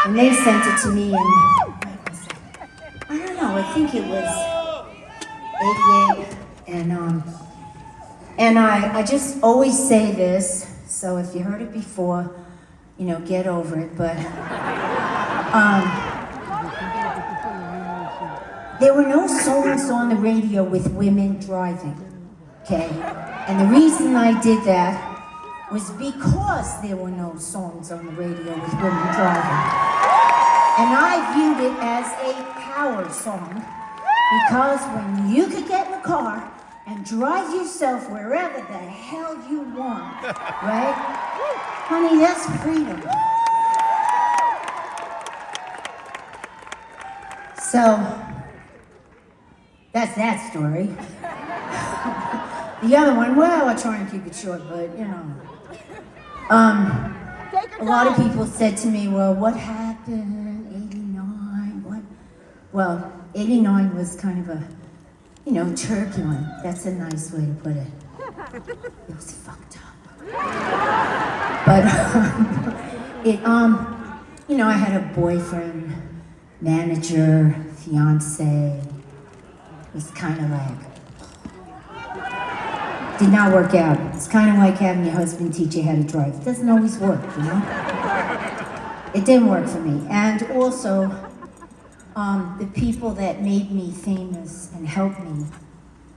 And they sent it to me in, I don't know, I think it was 88. And I just always say this, so if you heard it before, get over it, but there were no songs on the radio with women driving, okay? And the reason I did that was because there were no songs on the radio with women driving. And I viewed it as a power song because when you could get in the car and drive yourself wherever the hell you want, right? Honey, that's freedom. So, that's that story. The other one, well, I'll try and keep it short, but a lot of people said to me, well, what happened, 89, what? Well, 89 was kind of a, turbulent. That's a nice way to put it. It was fucked up. But, I had a boyfriend, manager, fiance. It was kind of like, did not work out. It's kind of like having your husband teach you how to drive. It doesn't always work, It didn't work for me. And also, the people that made me famous and helped me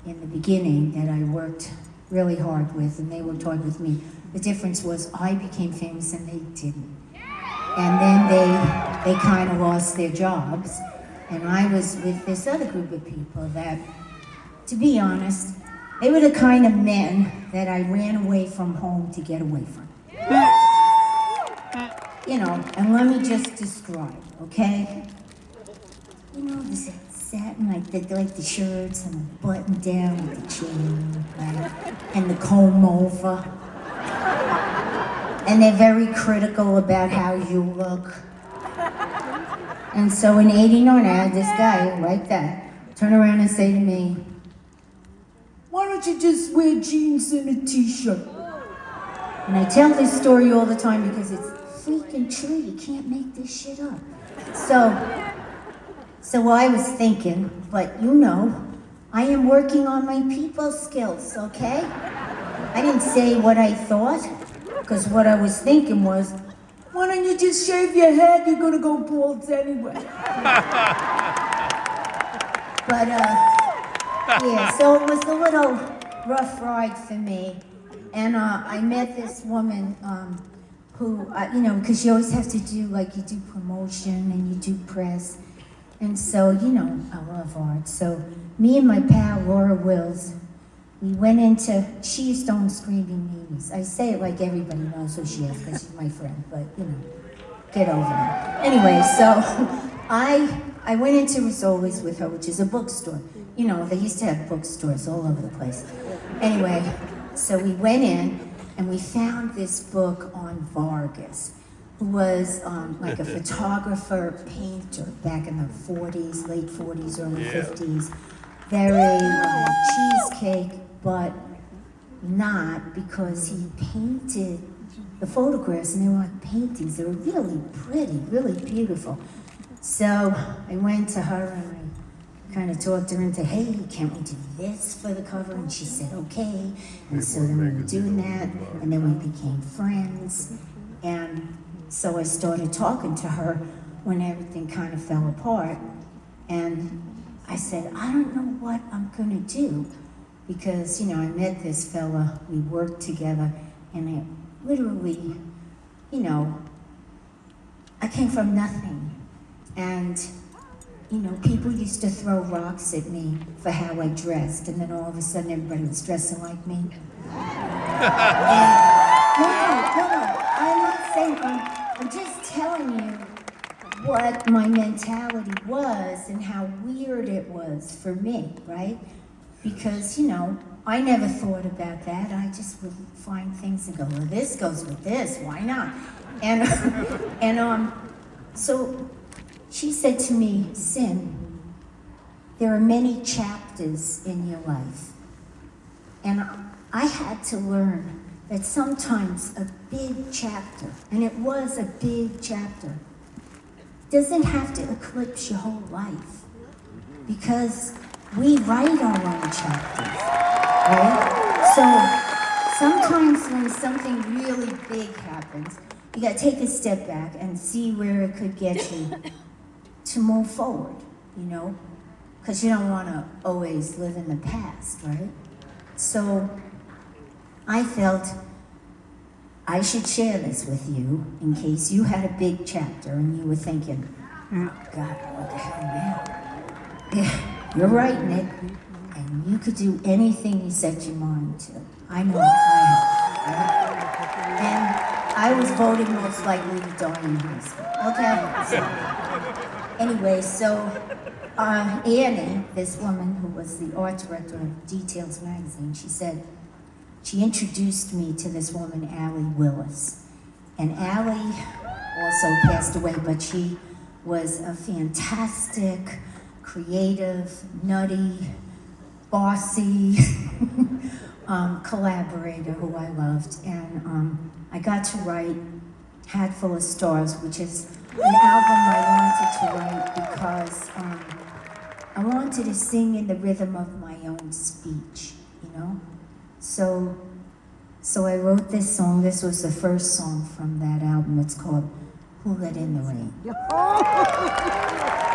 in the beginning that I worked really hard with, and they worked hard with me, the difference was I became famous and they didn't. And then they kind of lost their jobs. And I was with this other group of people that, to be honest, they were the kind of men that I ran away from home to get away from. And let me just describe, okay? This satin, like the shirts and the button down with the chain, right? And the comb over. And they're very critical about how you look. And so in 89, I had this guy like that turn around and say to me, why don't you just wear jeans and a t-shirt? And I tell this story all the time because it's freaking true. You can't make this shit up. So I was thinking, but I am working on my people skills, okay? I didn't say what I thought, because what I was thinking was, why don't you just shave your head? You're gonna go bald anyway. But, so it was a little rough ride for me. And I met this woman who, because you always have to do, you do promotion and you do press. And so, I love art. So me and my pal, Laura Wills, we went into, she used to own Screaming Mimi's. I say it like everybody knows who she is because she's my friend, but, get over it. Anyway, so I went into Rizzoli's with her, which is a bookstore. They used to have bookstores all over the place. Anyway, so we went in and we found this book on Vargas, who was like a photographer, painter back in the 40s, late 40s, early 50s. Very cheesecake, but not, because he painted the photographs and they were like paintings. They were really pretty, really beautiful. So I went to her and I kind of talked her into, hey, can't we do this for the cover? And she said, okay. And so then we were doing that, and then we became friends. And so I started talking to her when everything kind of fell apart. And I said, I don't know what I'm gonna do, because, I met this fella, we worked together, and I literally, I came from nothing. And, people used to throw rocks at me for how I dressed, and then all of a sudden everybody was dressing like me. And, no, I'm not saying, I'm just telling you what my mentality was and how weird it was for me, right? Because, I never thought about that. I just would find things and go, well, this goes with this, why not? And so she said to me, Cyn, there are many chapters in your life. And I had to learn that sometimes a big chapter, and it was a big chapter, doesn't have to eclipse your whole life, because we write our own chapters, right? So sometimes when something really big happens, you gotta take a step back and see where it could get you to move forward, you know? Because you don't wanna always live in the past, right? So I felt I should share this with you in case you had a big chapter and you were thinking, oh God, what the hell now? Yeah, you're right, Nick. And you could do anything you set your mind to. I know I have. And I was voted most likely to die in high school. Okay? So, anyway, so Annie, this woman who was the art director of Details magazine, she introduced me to this woman, Allie Willis. And Allie also passed away, but she was a fantastic, creative, nutty, bossy collaborator who I loved. And I got to write Hat Full of Stars, which is an album I wanted to write because I wanted to sing in the rhythm of my own speech, you know? So I wrote this song. This was the first song from that album. It's called Who Let in the Rain.